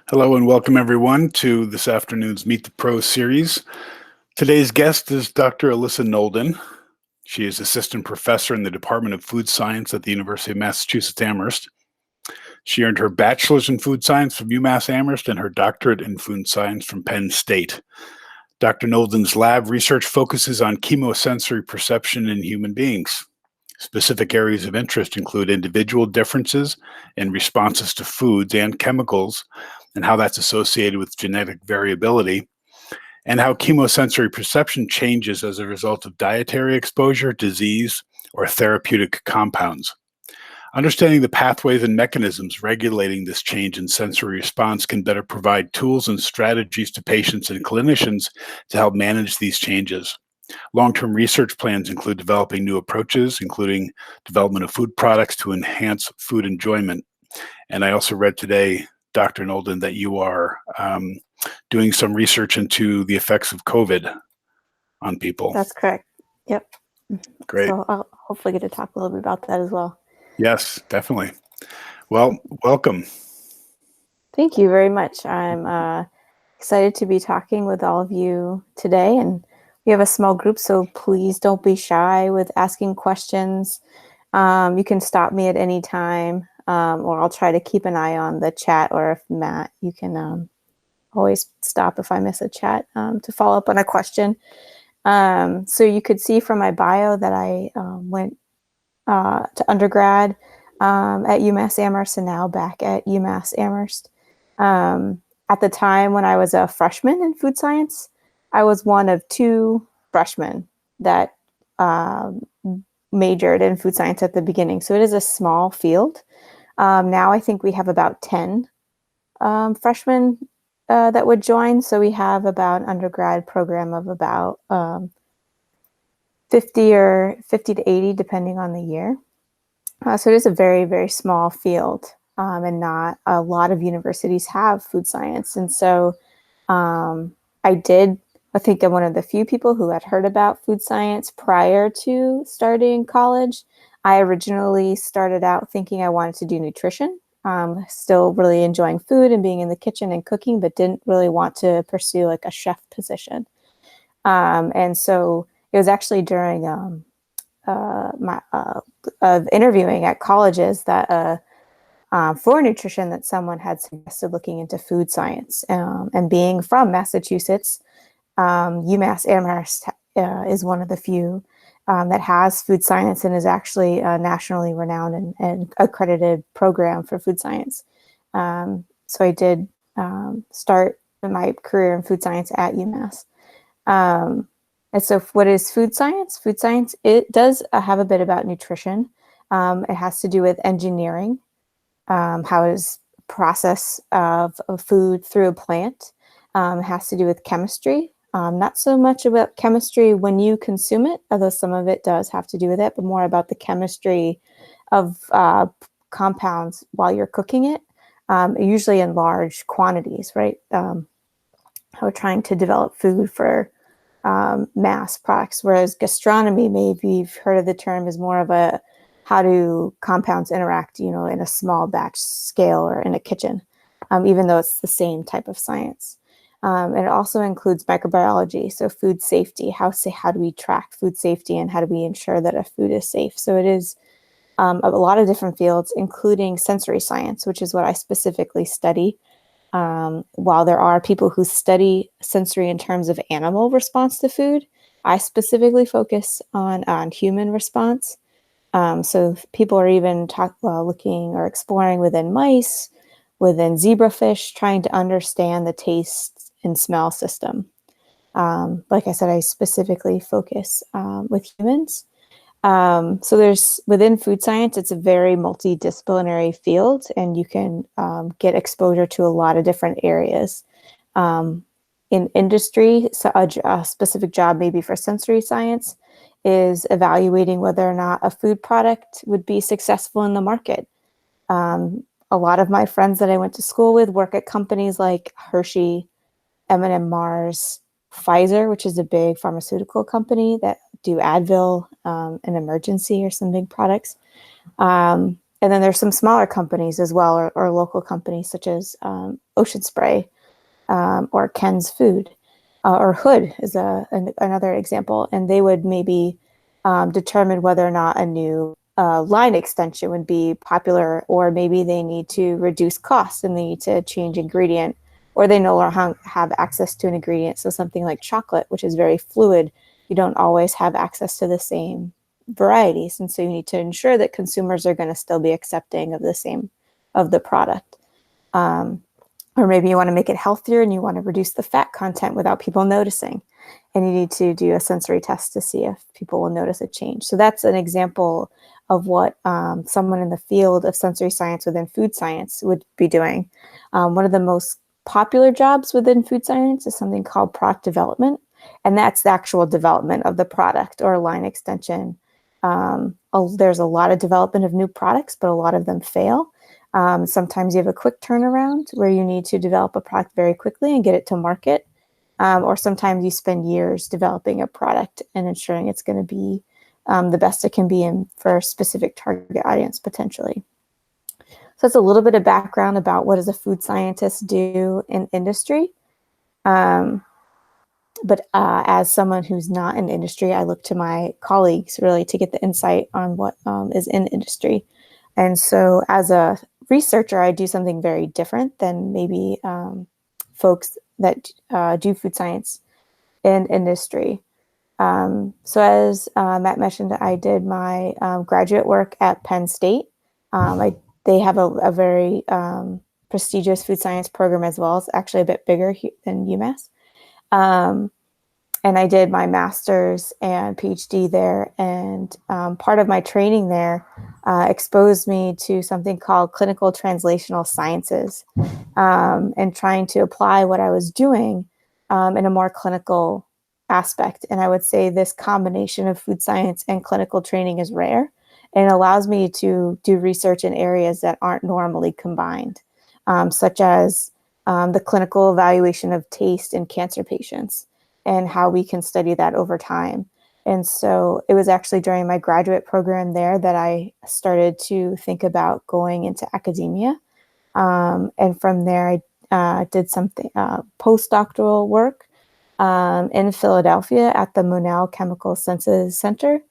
Hello and welcome everyone to this afternoon's Meet the Pros series. Today's guest is Dr. Alissa Nolden. She is assistant professor in the Department of Food Science at the University of Massachusetts Amherst. She earned her bachelor's in food science from UMass Amherst and her doctorate in food science from Penn State. Dr. Nolden's lab research focuses on chemosensory perception in human beings. Specific areas of interest include individual differences in responses to foods and chemicals, and how that's associated with genetic variability, and how chemosensory perception changes as a result of dietary exposure, disease, or therapeutic compounds. Understanding the pathways and mechanisms regulating this change in sensory response can better provide tools and strategies to patients and clinicians to help manage these changes. Long-term research plans include developing new approaches, including development of food products to enhance food enjoyment. And I also read today, Dr. Nolden, that you are doing some research into the effects of COVID on people. That's correct. Yep. Great. So I'll hopefully get to talk a little bit about that as well. Yes, definitely. Well, welcome. Thank you very much. I'm excited to be talking with all of you today, and we have a small group, so please don't be shy with asking questions. You can stop me at any time, or I'll try to keep an eye on the chat, or if Matt, you can always stop if I miss a chat to follow up on a question. So you could see from my bio that I went to undergrad at UMass Amherst and now back at UMass Amherst. At the time when I was a freshman in food science, I was one of two freshmen that majored in food science at the beginning. So it is a small field. Now I think we have about 10 freshmen that would join. So we have about an undergrad program of about 50 to 80, depending on the year. So it is a very, very small field, and not a lot of universities have food science. And so I think I'm one of the few people who had heard about food science prior to starting college. I originally started out thinking I wanted to do nutrition, still really enjoying food and being in the kitchen and cooking, but didn't really want to pursue like a chef position. And so it was actually during my interviewing at colleges that for nutrition that someone had suggested looking into food science. And being from Massachusetts, UMass Amherst is one of the few that has food science and is actually a nationally renowned and accredited program for food science. So I did start my career in food science at UMass. And so what is food science? Food science, it does have a bit about nutrition. It has to do with engineering, how is process of food through a plant. It has to do with chemistry. Not so much about chemistry when you consume it, although some of it does have to do with it, but more about the chemistry of compounds while you're cooking it, usually in large quantities, right? We're trying to develop food for mass products, whereas gastronomy, maybe you've heard of the term, is more of a how do compounds interact, in a small batch scale or in a kitchen, even though it's the same type of science. And it also includes microbiology, so food safety. How do we track food safety and how do we ensure that a food is safe? So it is a lot of different fields, including sensory science, which is what I specifically study. While there are people who study sensory in terms of animal response to food, I specifically focus on human response. So people are even looking or exploring within mice, within zebrafish, trying to understand the taste and smell system. Like I said, I specifically focus with humans. So there's within food science, it's a very multidisciplinary field, and you can get exposure to a lot of different areas. In industry, so a specific job maybe for sensory science is evaluating whether or not a food product would be successful in the market. A lot of my friends that I went to school with work at companies like Hershey, M&M Mars, Pfizer, which is a big pharmaceutical company that do Advil and Emergency or some big products. And And then there's some smaller companies as well, or local companies such as Ocean Spray or Ken's Food, or Hood is another example. And they would maybe determine whether or not a new line extension would be popular, or maybe they need to reduce costs and they need to change ingredient, or they no longer have access to an ingredient. So something like chocolate, which is very fluid, you don't always have access to the same varieties. And so you need to ensure that consumers are going to still be accepting of the product. Or maybe you want to make it healthier and you want to reduce the fat content without people noticing. And you need to do a sensory test to see if people will notice a change. So that's an example of what someone in the field of sensory science within food science would be doing. One of the most popular jobs within food science is something called product development. And that's the actual development of the product or line extension. There's a lot of development of new products, but a lot of them fail. Sometimes you have a quick turnaround where you need to develop a product very quickly and get it to market. Or sometimes you spend years developing a product and ensuring it's going to be the best it can be for a specific target audience potentially. So that's a little bit of background about what does a food scientist do in industry. But as someone who's not in industry, I look to my colleagues really to get the insight on what is in industry. And so as a researcher, I do something very different than maybe folks that do food science in industry. So as Matt mentioned, I did my graduate work at Penn State. They have a very prestigious food science program as well. It's actually a bit bigger than UMass. And I did my master's and PhD there. And part of my training there exposed me to something called clinical translational sciences, and trying to apply what I was doing in a more clinical aspect. And I would say this combination of food science and clinical training is rare and allows me to do research in areas that aren't normally combined, such as the clinical evaluation of taste in cancer patients and how we can study that over time. And so it was actually during my graduate program there that I started to think about going into academia. And from there, I did something postdoctoral work in Philadelphia at the Monell Chemical Senses Center.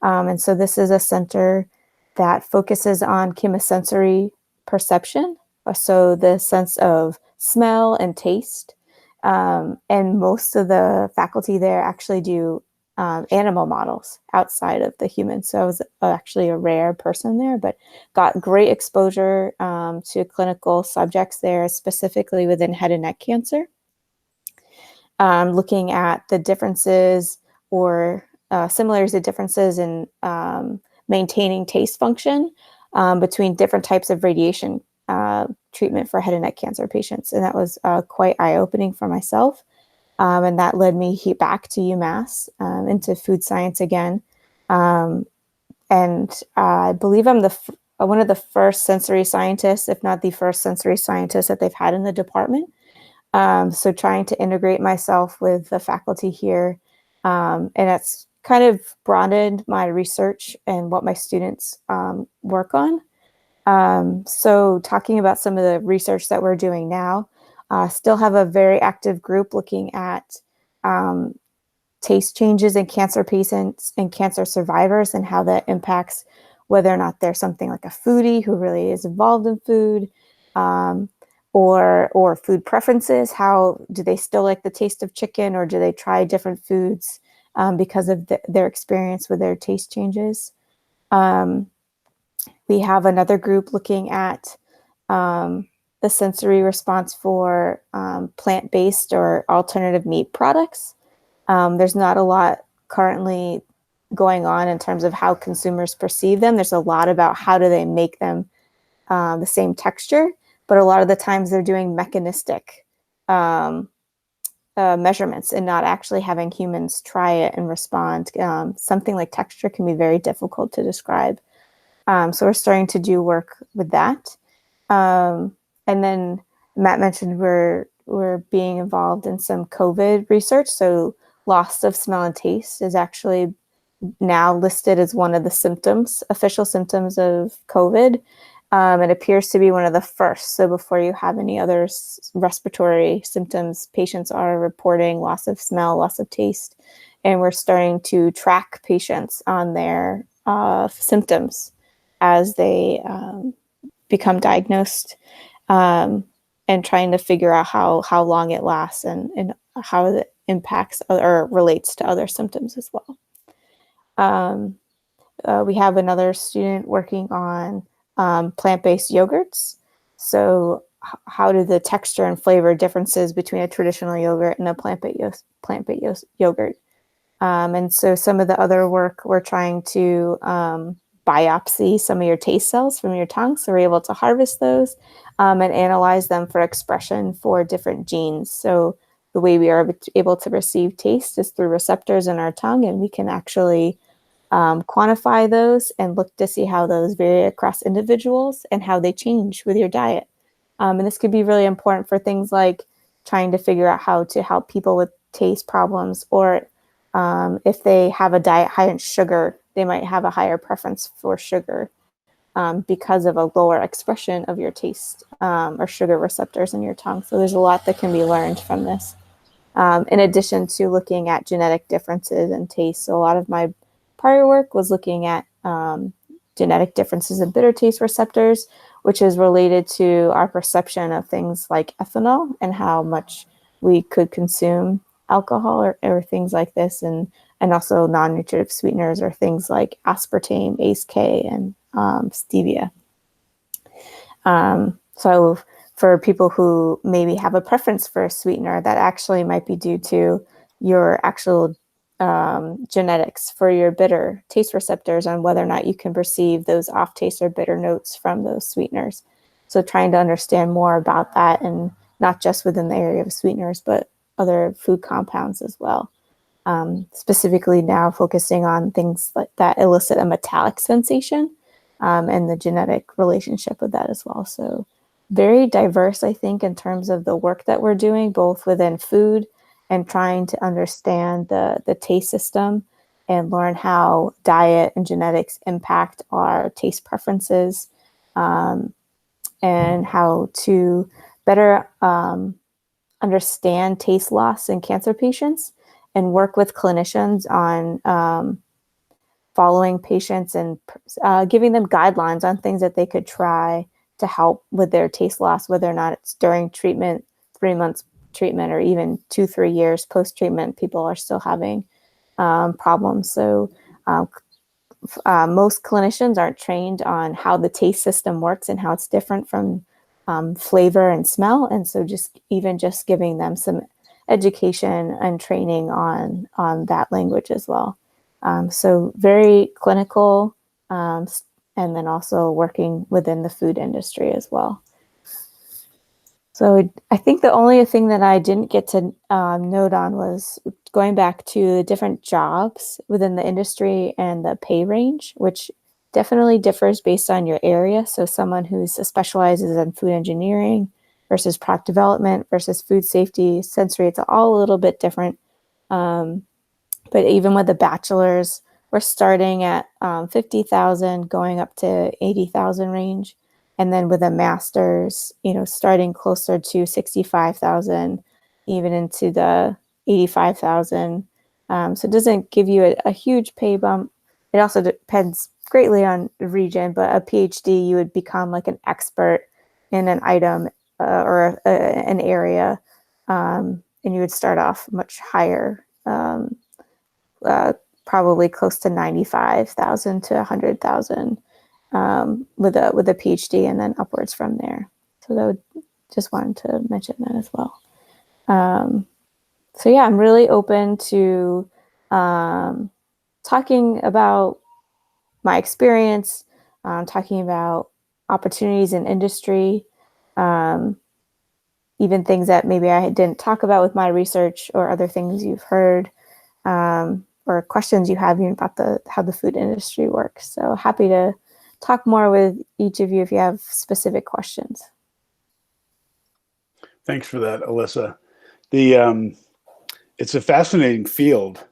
And so this is a center that focuses on chemosensory perception, so the sense of smell and taste. And most of the faculty there actually do animal models outside of the human. So I was actually a rare person there, but got great exposure to clinical subjects there, specifically within head and neck cancer. Looking at the differences or similarities to differences in maintaining taste function between different types of radiation treatment for head and neck cancer patients. And that was quite eye-opening for myself. And that led me back to UMass into food science again. And I believe I'm one of the first sensory scientists, if not the first sensory scientist that they've had in the department. So trying to integrate myself with the faculty here. And it's kind of broadened my research and what my students work on. So talking about some of the research that we're doing now, still have a very active group looking at taste changes in cancer patients and cancer survivors and how that impacts whether or not they're something like a foodie who really is involved in food, or food preferences. How do they still like the taste of chicken, or do they try different foods because of their experience with their taste changes? We have another group looking at the sensory response for plant-based or alternative meat products. There's not a lot currently going on in terms of how consumers perceive them. There's a lot about how do they make them the same texture, but a lot of the times they're doing mechanistic measurements and not actually having humans try it and respond. Something like texture can be very difficult to describe. So we're starting to do work with that. And then Matt mentioned we're being involved in some COVID research. So loss of smell and taste is actually now listed as one of the symptoms, official symptoms of COVID. It appears to be one of the first. So before you have any other respiratory symptoms, patients are reporting loss of smell, loss of taste, and we're starting to track patients on their symptoms as they become diagnosed, and trying to figure out how long it lasts and how it impacts or relates to other symptoms as well. We have another student working on plant-based yogurts. So how do the texture and flavor differences between a traditional yogurt and a plant-based yogurt? And so some of the other work, we're trying to biopsy some of your taste cells from your tongue. So we're able to harvest those and analyze them for expression for different genes. So the way we are able to receive taste is through receptors in our tongue, and we can actually quantify those and look to see how those vary across individuals and how they change with your diet. And this could be really important for things like trying to figure out how to help people with taste problems, or if they have a diet high in sugar, they might have a higher preference for sugar because of a lower expression of your taste or sugar receptors in your tongue. So there's a lot that can be learned from this. In addition to looking at genetic differences in taste. So a lot of my prior work was looking at genetic differences in bitter taste receptors, which is related to our perception of things like ethanol and how much we could consume alcohol or things like this, and also non-nutritive sweeteners or things like aspartame, ACE-K, and stevia. So for people who maybe have a preference for a sweetener, that actually might be due to your actual genetics for your bitter taste receptors on whether or not you can perceive those off taste or bitter notes from those sweeteners. So trying to understand more about that, and not just within the area of sweeteners, but other food compounds as well. Specifically now focusing on things like that elicit a metallic sensation and the genetic relationship with that as well. So very diverse, I think, in terms of the work that we're doing, both within food and trying to understand the taste system and learn how diet and genetics impact our taste preferences, and how to better understand taste loss in cancer patients and work with clinicians on following patients and giving them guidelines on things that they could try to help with their taste loss, whether or not it's during treatment, 3 months treatment, or even 2-3 years post-treatment, people are still having problems. So most clinicians aren't trained on how the taste system works and how it's different from flavor and smell. And so just giving them some education and training on that language as well. So very clinical, and then also working within the food industry as well. So I think the only thing that I didn't get to note on was going back to the different jobs within the industry and the pay range, which definitely differs based on your area. So someone who specializes in food engineering versus product development versus food safety, sensory, it's all a little bit different. But even with the bachelor's, we're starting at 50,000, going up to 80,000 range. And then with a master's, starting closer to 65,000, even into the 85,000. So it doesn't give you a huge pay bump. It also depends greatly on the region, but a PhD, you would become like an expert in an item or an area, and you would start off much higher, probably close to 95,000 to 100,000 with a PhD, and then upwards from there. So just wanted to mention that as well. So yeah, I'm really open to talking about my experience, talking about opportunities in industry, even things that maybe I didn't talk about with my research, or other things you've heard, or questions you have even about how the food industry works. So happy to talk more with each of you if you have specific questions. Thanks for that, Alissa. It's a fascinating field.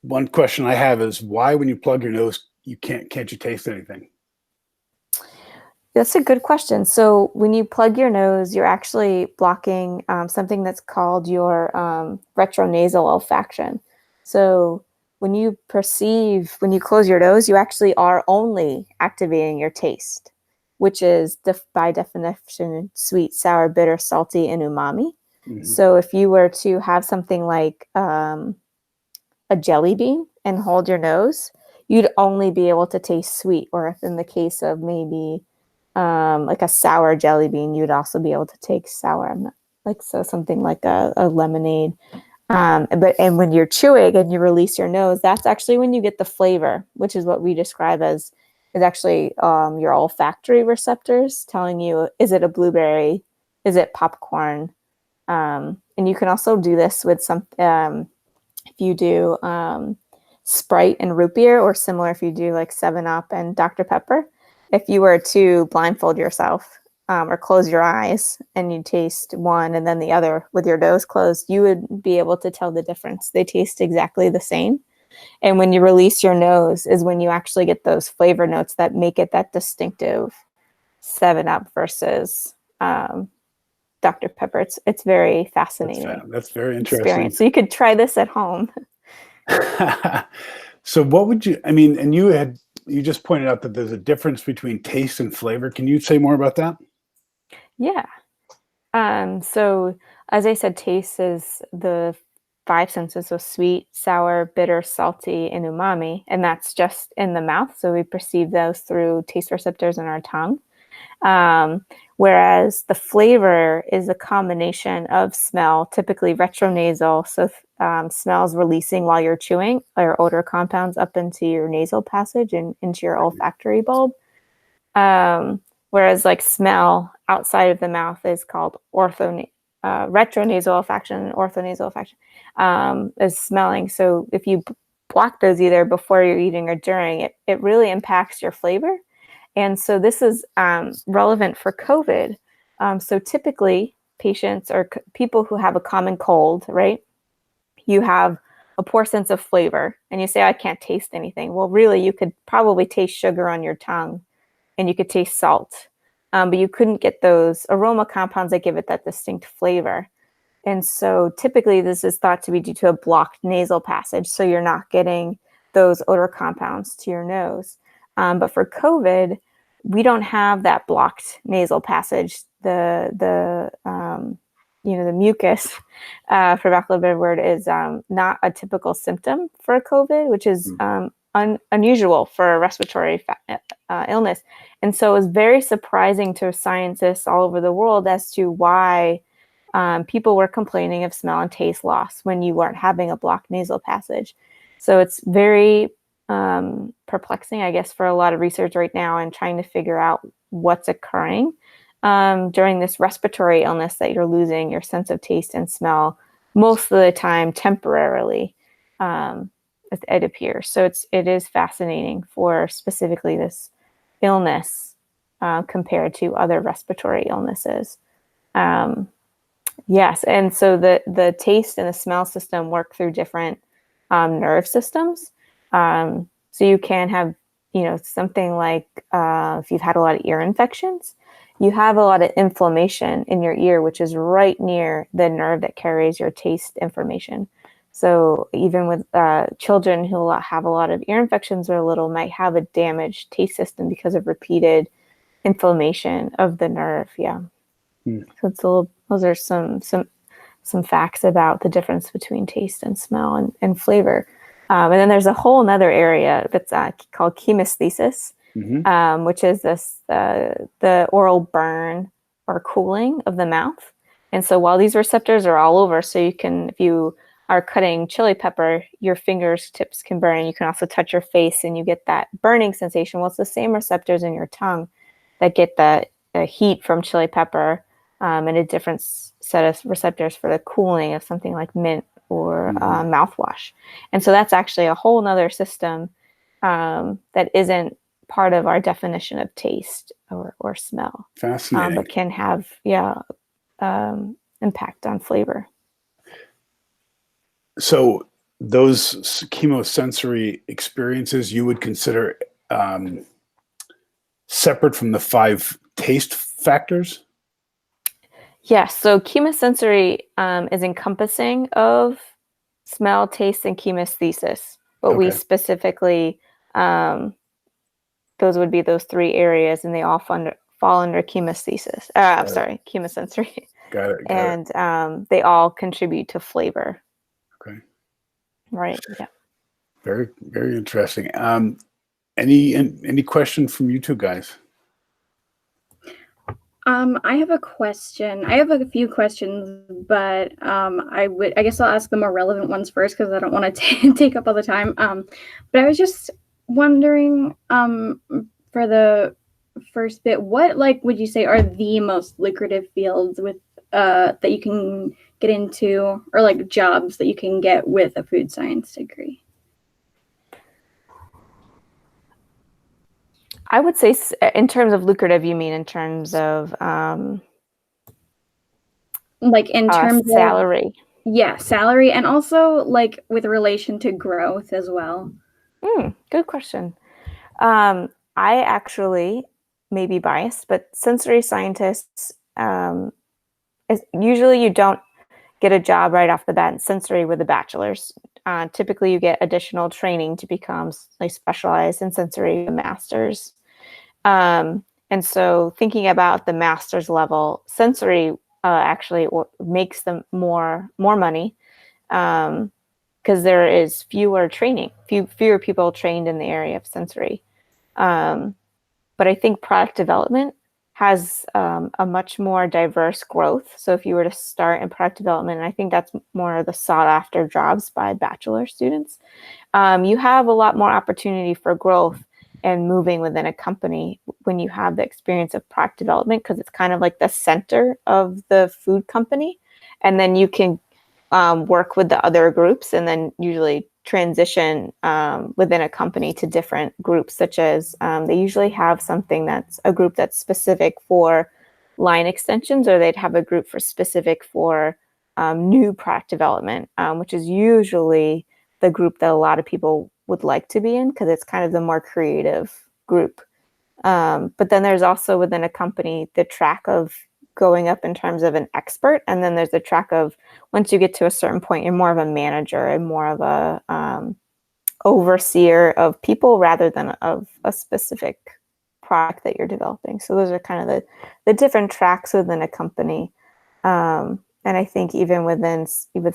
one question I have is why, when you plug your nose, can't you taste anything? That's a good question. So when you plug your nose, you're actually blocking something that's called your retronasal olfaction. So when you close your nose, you actually are only activating your taste, which is by definition sweet, sour, bitter, salty, and umami. Mm-hmm. So if you were to have something like a jelly bean and hold your nose, you'd only be able to taste sweet. Or if in the case of maybe like a sour jelly bean, you'd also be able to taste sour. Like so something like a lemonade. And when you're chewing and you release your nose, that's actually when you get the flavor, which is what we describe as is actually your olfactory receptors telling you, is it a blueberry? Is it popcorn? And you can also do this with some if you do Sprite and root beer, or similar if you do like 7-Up and Dr. Pepper. If you were to blindfold yourself or close your eyes and you taste one and then the other with your nose closed, you would be able to tell the difference. They taste exactly the same. And when you release your nose is when you actually get those flavor notes that make it that distinctive 7-Up versus Dr. Pepper. It's very fascinating That's very interesting. experience. So you could try this at home. So what would you, I mean, and you just pointed out that there's a difference between taste and flavor. Can you say more about that? Yeah. So as I said, taste is the 5 senses, so sweet, sour, bitter, salty, and umami, and that's just in the mouth. So we perceive those through taste receptors in our tongue. Um, Whereas the flavor is a combination of smell, typically retronasal, so smells releasing while you're chewing, or odor compounds up into your nasal passage and into your olfactory bulb. Whereas like smell outside of the mouth is called retronasal olfaction, and orthonasal olfaction is smelling. So if you block those either before you're eating or during, it really impacts your flavor. And so this is relevant for COVID. So typically patients or people who have a common cold, right? You have a poor sense of flavor and you say, I can't taste anything. Well, really, you could probably taste sugar on your tongue and you could taste salt, but you couldn't get those aroma compounds that give it that distinct flavor. And so typically this is thought to be due to a blocked nasal passage. So you're not getting those odor compounds to your nose. But for COVID, we don't have that blocked nasal passage. The mucus, for lack of a better word, is not a typical symptom for COVID, which is unusual for a respiratory illness. And so it was very surprising to scientists all over the world as to why people were complaining of smell and taste loss when you weren't having a blocked nasal passage. So it's very perplexing, I guess, for a lot of research right now and trying to figure out what's occurring during this respiratory illness that you're losing your sense of taste and smell most of the time temporarily, it appears. So it is fascinating for specifically this illness compared to other respiratory illnesses. Yes, and so the taste and the smell system work through different nerve systems. So you can have, something like if you've had a lot of ear infections, you have a lot of inflammation in your ear, which is right near the nerve that carries your taste information. So even with children who have a lot of ear infections or little might have a damaged taste system because of repeated inflammation of the nerve. Yeah. So it's a little. Those are some facts about the difference between taste and smell and flavor. And then there's a whole other area that's called chemesthesis, which is the oral burn or cooling of the mouth. And so while these receptors are all over, so you can, if you are cutting chili pepper, your fingertips can burn. You can also touch your face and you get that burning sensation. Well, it's the same receptors in your tongue that get the heat from chili pepper, and a different set of receptors for the cooling of something like mint or mouthwash. And so that's actually a whole nother system that isn't part of our definition of taste or smell. Fascinating. But can have, impact on flavor. So those chemosensory experiences you would consider separate from the 5 taste factors? Yes, so chemosensory is encompassing of smell, taste, and chemesthesis, but we Okay. specifically, those would be those 3 areas, and they all fall under chemesthesis. I'm sorry, chemosensory. Got it. And they all contribute to flavor. Okay. Right. Yeah. Very, very interesting. Any question from you two guys? I have a question. I have a few questions, but I guess I'll ask the more relevant ones first because I don't want to take up all the time. But I was just wondering, for the first bit, what would you say are the most lucrative fields with that you can get into, or jobs that you can get with a food science degree? I would say, in terms of lucrative, you mean in terms of in terms salary? Yeah, salary, and also with relation to growth as well. Good question. I actually may be biased, but sensory scientists, usually you don't get a job right off the bat in sensory with a bachelor's. Typically, you get additional training to become specialized in sensory master's. And so thinking about the master's level, sensory actually makes them more money because there is fewer people trained in the area of sensory. But I think product development has a much more diverse growth. So if you were to start in product development, and I think that's more of the sought after jobs by bachelor students, you have a lot more opportunity for growth and moving within a company when you have the experience of product development, because it's kind of like the center of the food company. And then you can work with the other groups and then usually transition within a company to different groups, such as they usually have something that's a group that's specific for line extensions, or they'd have a group specific for new product development, which is usually the group that a lot of people would like to be in because it's kind of the more creative group. But then there's also within a company the track of going up in terms of an expert, and then there's the track of once you get to a certain point, you're more of a manager and more of a overseer of people rather than of a specific product that you're developing. So those are kind of the different tracks within a company. And I think even with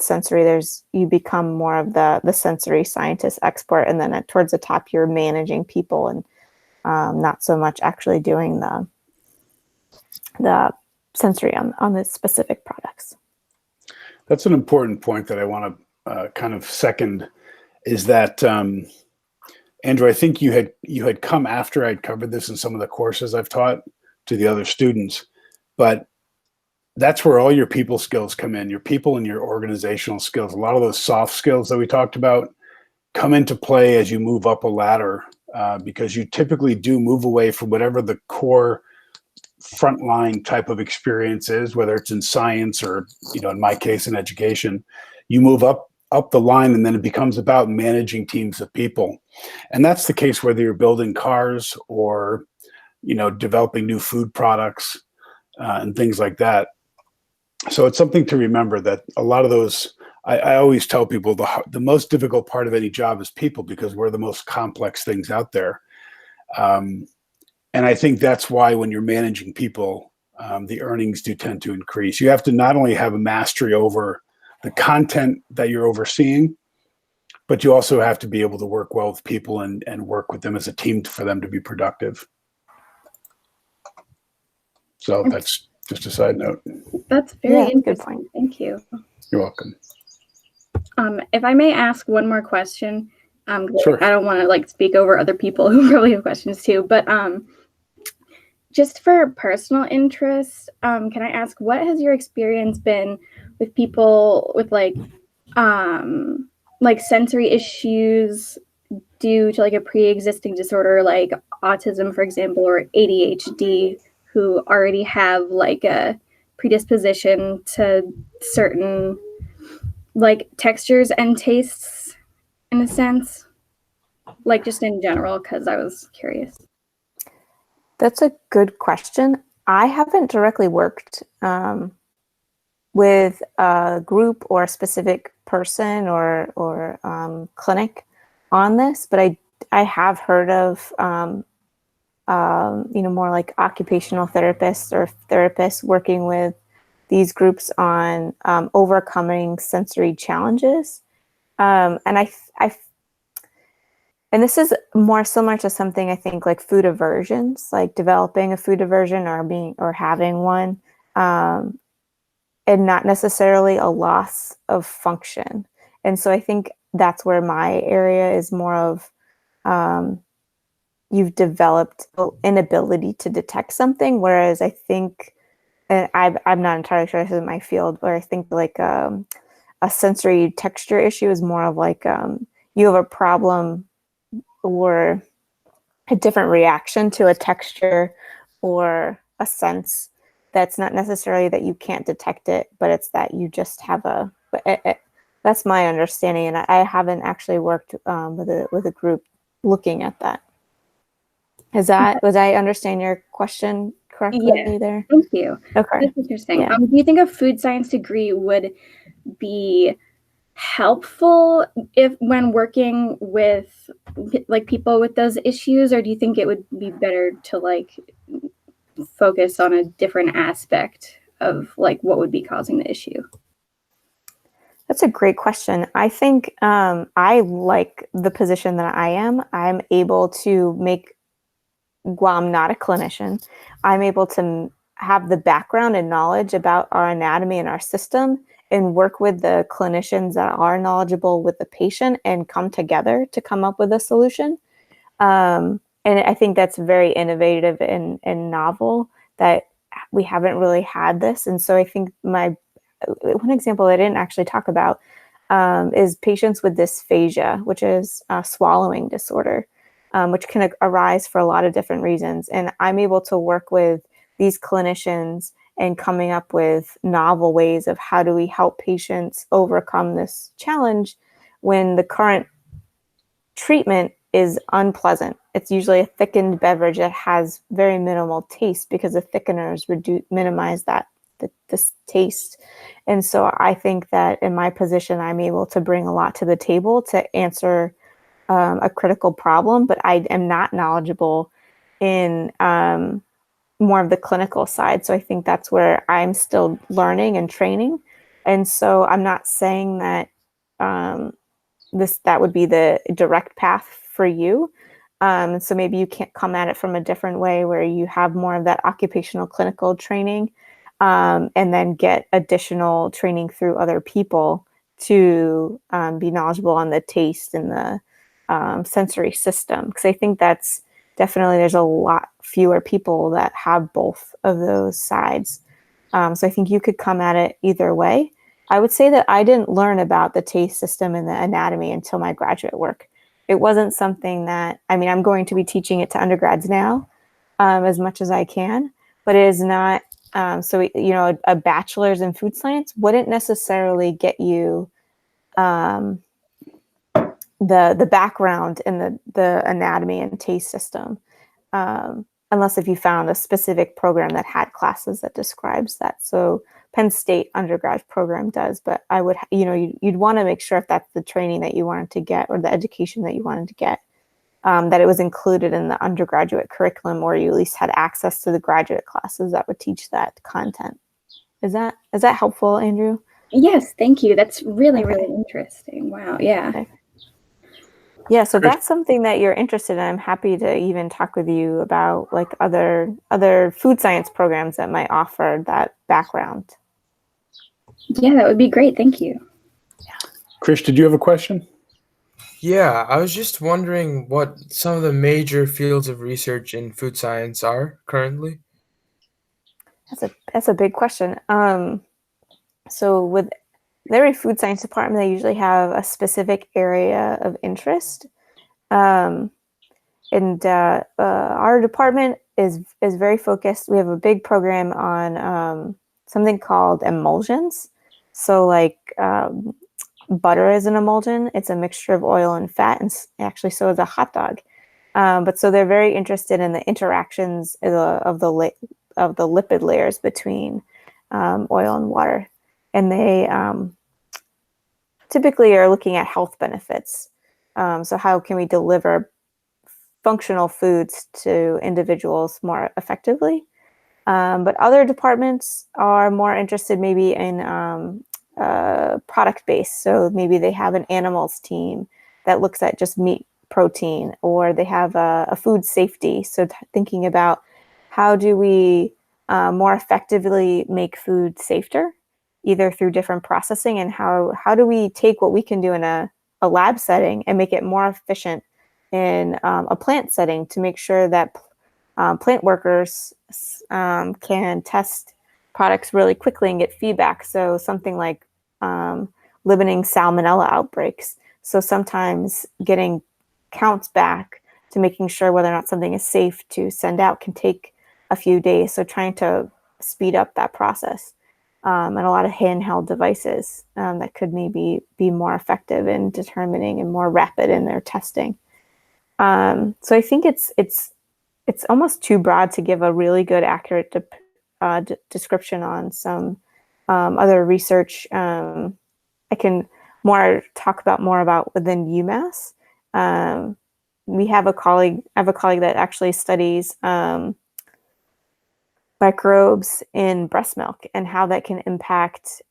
sensory, you become more of the sensory scientist expert, and then towards the top, you're managing people and not so much actually doing the sensory on the specific products. That's an important point that I want to kind of second. Is that Andrew? I think you had come after I'd covered this in some of the courses I've taught to the other students, but that's where all your people skills come in. Your people and your organizational skills. A lot of those soft skills that we talked about come into play as you move up a ladder, because you typically do move away from whatever the core frontline type of experience is, whether it's in science or, in my case, in education. You move up the line, and then it becomes about managing teams of people. And that's the case whether you're building cars or, developing new food products and things like that. So it's something to remember that a lot of those, I always tell people the most difficult part of any job is people, because we're the most complex things out there. And I think that's why when you're managing people, the earnings do tend to increase. You have to not only have a mastery over the content that you're overseeing, but you also have to be able to work well with people and work with them as a team for them to be productive. So that's just a side note. That's very interesting. Good point. Thank you. You're welcome. If I may ask one more question, Sure. I don't want to speak over other people who probably have questions too, but just for personal interest, can I ask, what has your experience been with people with sensory issues due to a pre-existing disorder like autism, for example, or ADHD, who already have a predisposition to certain textures and tastes in a sense? Like just in general, because I was curious. That's a good question. I haven't directly worked with a group or a specific person or clinic on this, but I have heard of more like occupational therapists or therapists working with these groups on overcoming sensory challenges. And this is more similar to something I think like food aversions, like developing a food aversion or having one, and not necessarily a loss of function. And so I think that's where my area is more of you've developed an inability to detect something, whereas I think, and I'm not entirely sure this is my field, but I think like a sensory texture issue is more of like you have a problem or a different reaction to a texture or a sense that's not necessarily that you can't detect it, but it's that you just have that's my understanding, and I haven't actually worked with a group looking at that. Was I understand your question correctly there? Thank you. Okay. That's interesting. Yeah. Do you think a food science degree would be helpful if when working with like people with those issues, or do you think it would be better to like focus on a different aspect of like what would be causing the issue? That's a great question. I think I like the position that I am. I'm able to make, while I'm not a clinician, I'm able to have the background and knowledge about our anatomy and our system and work with the clinicians that are knowledgeable with the patient and come together to come up with a solution. And I think that's very innovative and novel that we haven't really had this. And so I think one example I didn't actually talk about is patients with dysphagia, which is a swallowing disorder, which can arise for a lot of different reasons. And I'm able to work with these clinicians and coming up with novel ways of how do we help patients overcome this challenge when the current treatment is unpleasant. It's usually a thickened beverage that has very minimal taste because the thickeners minimize this taste. And so I think that in my position, I'm able to bring a lot to the table to answer a critical problem, but I am not knowledgeable in more of the clinical side. So I think that's where I'm still learning and training. And so I'm not saying that that would be the direct path for you. So maybe you can't come at it from a different way where you have more of that occupational clinical training, and then get additional training through other people to be knowledgeable on the taste and the sensory system. Because I think that's definitely, there's a lot fewer people that have both of those sides. So I think you could come at it either way. I would say that I didn't learn about the taste system and the anatomy until my graduate work. It wasn't something that, I'm going to be teaching it to undergrads now as much as I can, but it is not, a bachelor's in food science wouldn't necessarily get you the background in the anatomy and taste system, unless if you found a specific program that had classes that describes that. So Penn State undergrad program does, but I would, you'd want to make sure if that's the training that you wanted to get or the education that you wanted to get, that it was included in the undergraduate curriculum, or you at least had access to the graduate classes that would teach that content. Is that helpful, Andrew? Yes, thank you. That's really, really interesting. Wow. Yeah. Okay. Yeah, so that's something that you're interested in. I'm happy to even talk with you about like other food science programs that might offer that background. Yeah, that would be great. Thank you. Krish, did you have a question? Yeah, I was just wondering what some of the major fields of research in food science are currently. That's a big question. So with every food science department, they usually have a specific area of interest. And our department is very focused. We have a big program on something called emulsions. So like butter is an emulsion. It's a mixture of oil and fat, and actually so is a hot dog. But so they're very interested in the interactions of the lipid layers between oil and water. And they typically are looking at health benefits. So how can we deliver functional foods to individuals more effectively? But other departments are more interested maybe in product based. So maybe they have an animals team that looks at just meat protein, or they have a food safety. So thinking about how do we more effectively make food safer, either through different processing, and how do we take what we can do in a lab setting and make it more efficient in a plant setting to make sure that plant workers can test products really quickly and get feedback. So something like limiting salmonella outbreaks. So sometimes getting counts back to making sure whether or not something is safe to send out can take a few days. So trying to speed up that process. And a lot of handheld devices that could maybe be more effective in determining and more rapid in their testing. So I think it's almost too broad to give a really good, accurate description on some other research. I can talk about more about within UMass. We have I have a colleague that actually studies microbes in breast milk and how that can impact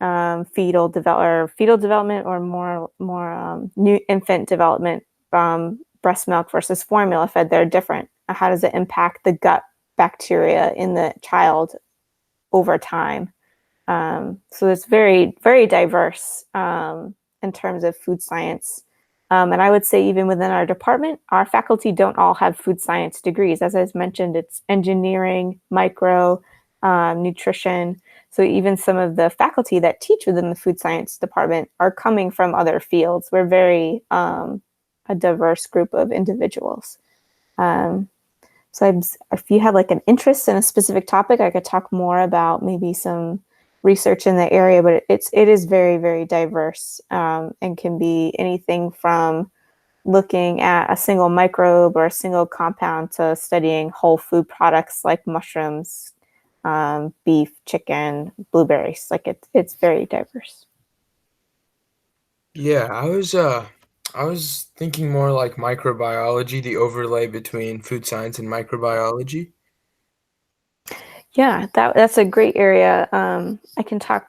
fetal development, or more new infant development. Breast milk versus formula fed, they're different. How does it impact the gut bacteria in the child over time? So it's very, very diverse in terms of food science. And I would say even within our department, our faculty don't all have food science degrees. As I mentioned, it's engineering, micro, nutrition. So even some of the faculty that teach within the food science department are coming from other fields. We're very a diverse group of individuals. So if you have like an interest in a specific topic, I could talk more about maybe some research in the area, but it is very, very diverse, and can be anything from looking at a single microbe or a single compound to studying whole food products like mushrooms, beef, chicken, blueberries. Like it's very diverse. Yeah, I was thinking more like microbiology, the overlay between food science and microbiology. Yeah, that's a great area. I can talk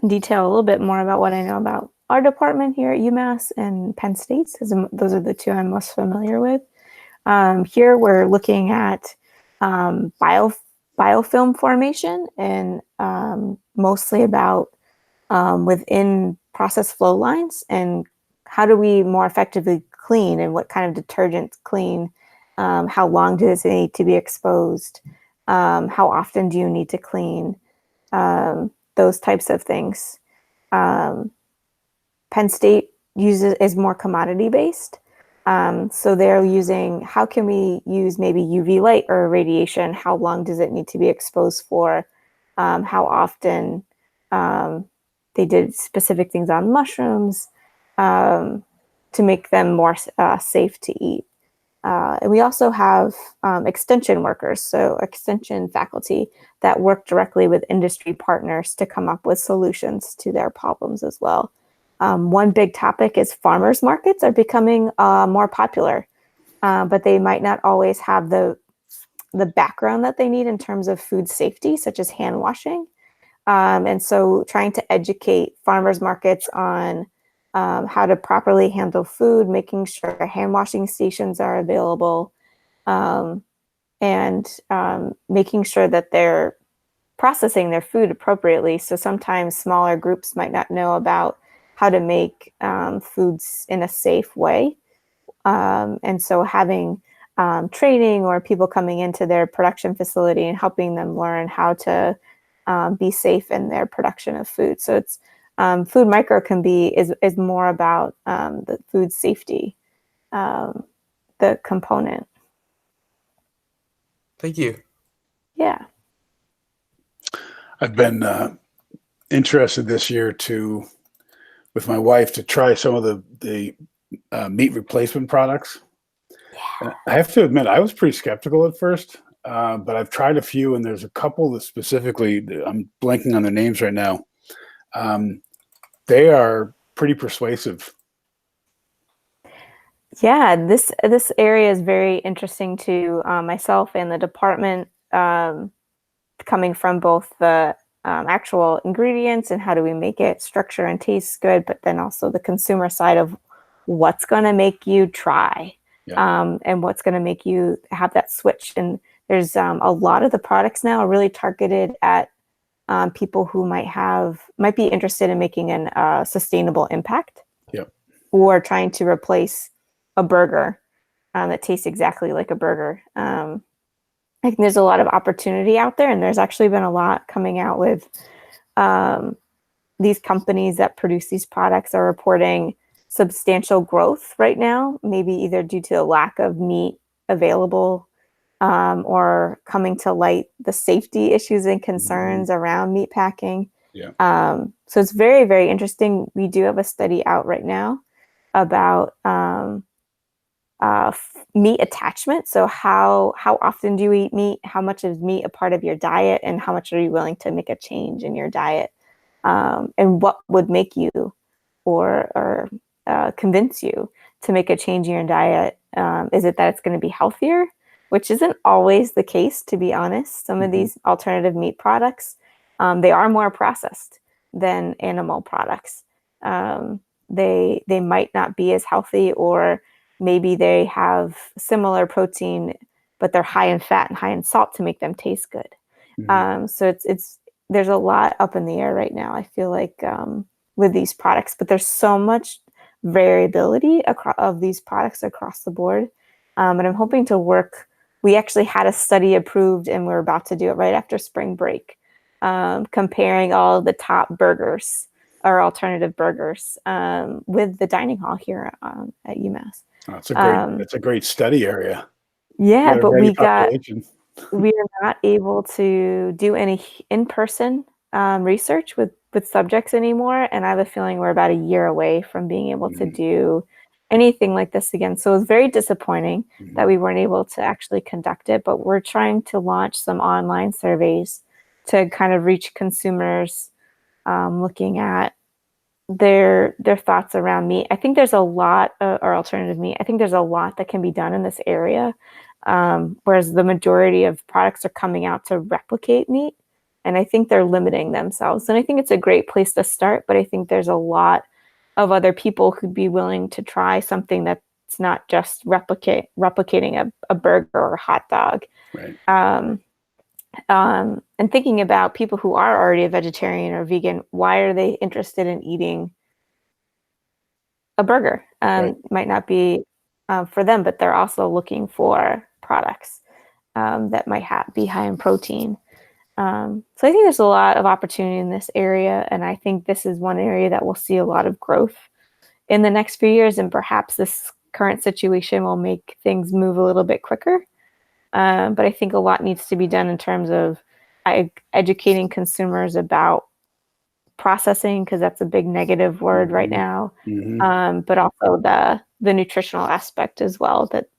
in detail a little bit more about what I know about our department here at UMass and Penn State, because those are the two I'm most familiar with. Here we're looking at biofilm formation, and mostly about within process flow lines, and how do we more effectively clean, and what kind of detergents clean, how long does it need to be exposed, how often do you need to clean, those types of things. Penn State is more commodity based. So they're using, how can we use maybe UV light or radiation? How long does it need to be exposed for? How often? They did specific things on mushrooms to make them more safe to eat. And we also have extension workers, so extension faculty that work directly with industry partners to come up with solutions to their problems as well. One big topic is farmers markets are becoming more popular, but they might not always have the background that they need in terms of food safety, such as hand washing. And so trying to educate farmers markets on how to properly handle food, making sure hand washing stations are available, and making sure that they're processing their food appropriately. So sometimes smaller groups might not know about how to make foods in a safe way. And so having training or people coming into their production facility and helping them learn how to be safe in their production of food. So it's food micro is more about the food safety, the component. Thank you. Yeah. I've been interested this year to with my wife to try some of the meat replacement products. And I have to admit, I was pretty skeptical at first, but I've tried a few, and there's a couple that specifically, I'm blanking on their names right now. They are pretty persuasive. Yeah, this area is very interesting to myself and the department, coming from both the actual ingredients and how do we make it structure and taste good, but then also the consumer side of what's going to make you try, and what's going to make you have that switch. And there's a lot of the products now are really targeted at people who might be interested in making an sustainable impact, or trying to replace a burger that tastes exactly like a burger. I think there's a lot of opportunity out there, and there's actually been a lot coming out with these companies that produce these products are reporting substantial growth right now, maybe either due to a lack of meat available, or coming to light the safety issues and concerns around meat packing. So it's very, very interesting. We do have a study out right now about meat attachment. So how often do you eat meat? How much is meat a part of your diet? And how much are you willing to make a change in your diet? And what would make you or convince you to make a change in your diet? Is it that it's going to be healthier? Which isn't always the case, to be honest. Some of these alternative meat products, they are more processed than animal products. They might not be as healthy, or maybe they have similar protein, but they're high in fat and high in salt to make them taste good. So there's a lot up in the air right now, I feel like, with these products, but there's so much variability of these products across the board. And I'm hoping to work. We actually had a study approved, and we're about to do it right after spring break, comparing all the top burgers or alternative burgers with the dining hall here at UMass. That's a great study area. Yeah, but we are not able to do any in-person research with subjects anymore, and I have a feeling we're about a year away from being able to do anything like this again. So it's very disappointing that we weren't able to actually conduct it, but we're trying to launch some online surveys to kind of reach consumers, looking at their thoughts around meat. I think there's a lot, or alternative meat. I think there's a lot that can be done in this area, whereas the majority of products are coming out to replicate meat, and I think they're limiting themselves. And I think it's a great place to start, but I think there's a lot of other people who'd be willing to try something that's not just replicating a burger or a hot dog. Right. And thinking about people who are already a vegetarian or vegan, why are they interested in eating a burger? Might not be for them, but they're also looking for products that might be high in protein. So I think there's a lot of opportunity in this area, and I think this is one area that will see a lot of growth in the next few years, and perhaps this current situation will make things move a little bit quicker. But I think a lot needs to be done in terms of educating consumers about processing, because that's a big negative word right now, but also the nutritional aspect as well that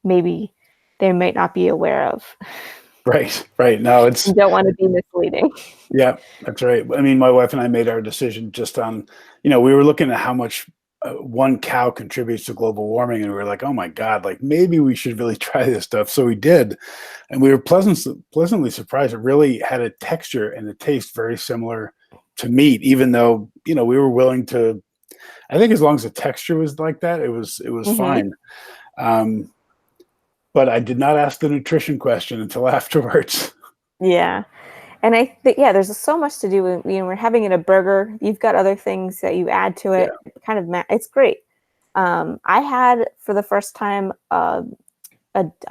maybe they might not be aware of. Right. No, You don't want to be misleading. Yeah, that's right. I mean, my wife and I made our decision just on, we were looking at how much one cow contributes to global warming, and we were like, oh my God, like maybe we should really try this stuff. So we did, and we were pleasantly surprised. It really had a texture and a taste very similar to meat, even though, we were willing to, I think as long as the texture was like that, it was fine. But I did not ask the nutrition question until afterwards. Yeah. And I think, there's so much to do with, we're having it a burger. You've got other things that you add to it. It's great. I had for the first time a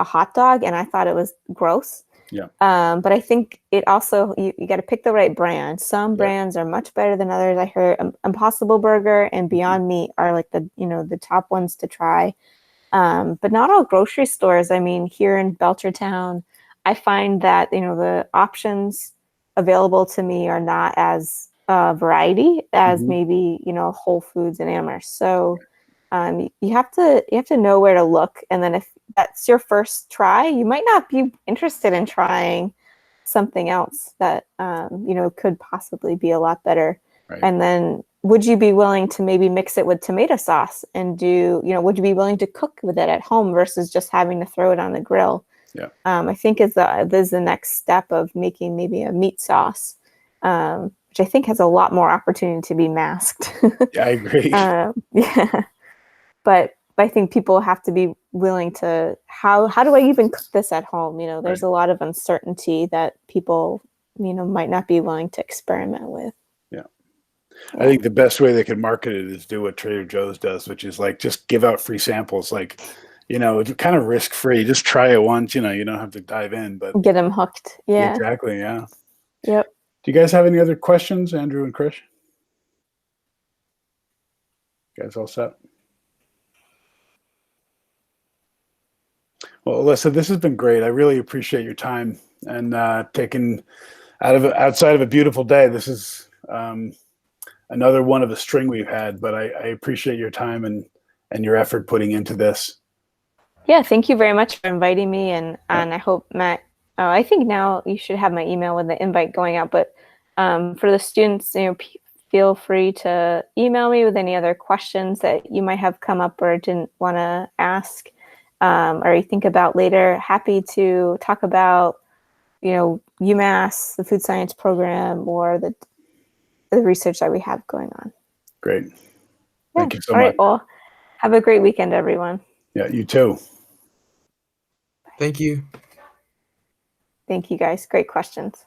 hot dog, and I thought it was gross. Yeah. But I think it also, you got to pick the right brand. Some brands are much better than others. I heard Impossible Burger and Beyond Meat are like the top ones to try. But not all grocery stores. I mean, here in Belchertown, I find that, the options available to me are not as variety as Mhm. maybe, Whole Foods and Amherst. So you have to know where to look, and then if that's your first try, you might not be interested in trying something else that could possibly be a lot better. Right. And then would you be willing to maybe mix it with tomato sauce and would you be willing to cook with it at home versus just having to throw it on the grill? Yeah. I think is the next step of making maybe a meat sauce, which I think has a lot more opportunity to be masked. Yeah, I agree. Yeah. But I think people have to be willing to, how do I even cook this at home? There's Right. a lot of uncertainty that people, might not be willing to experiment with. Yeah. Yeah. I think the best way they can market it is do what Trader Joe's does, which is like just give out free samples. Like, it's kind of risk free. Just try it once. You don't have to dive in. But Get them hooked. Yeah. exactly. Yeah. Yep. Do you guys have any other questions, Andrew and Krish? You guys all set? Well, Alissa, this has been great. I really appreciate your time and taking outside of a beautiful day. This is another one of a string we've had, but I appreciate your time and your effort putting into this. Yeah, thank you very much for inviting me, and I hope, Matt, I think now you should have my email with the invite going out, but for the students, feel free to email me with any other questions that you might have come up or didn't want to ask, or you think about later. Happy to talk about, UMass, the food science program, or the research that we have going on. Great. Thank you so All much. right, well, have a great weekend, everyone. Yeah, you too. Thank you. Thank you, guys. Great questions.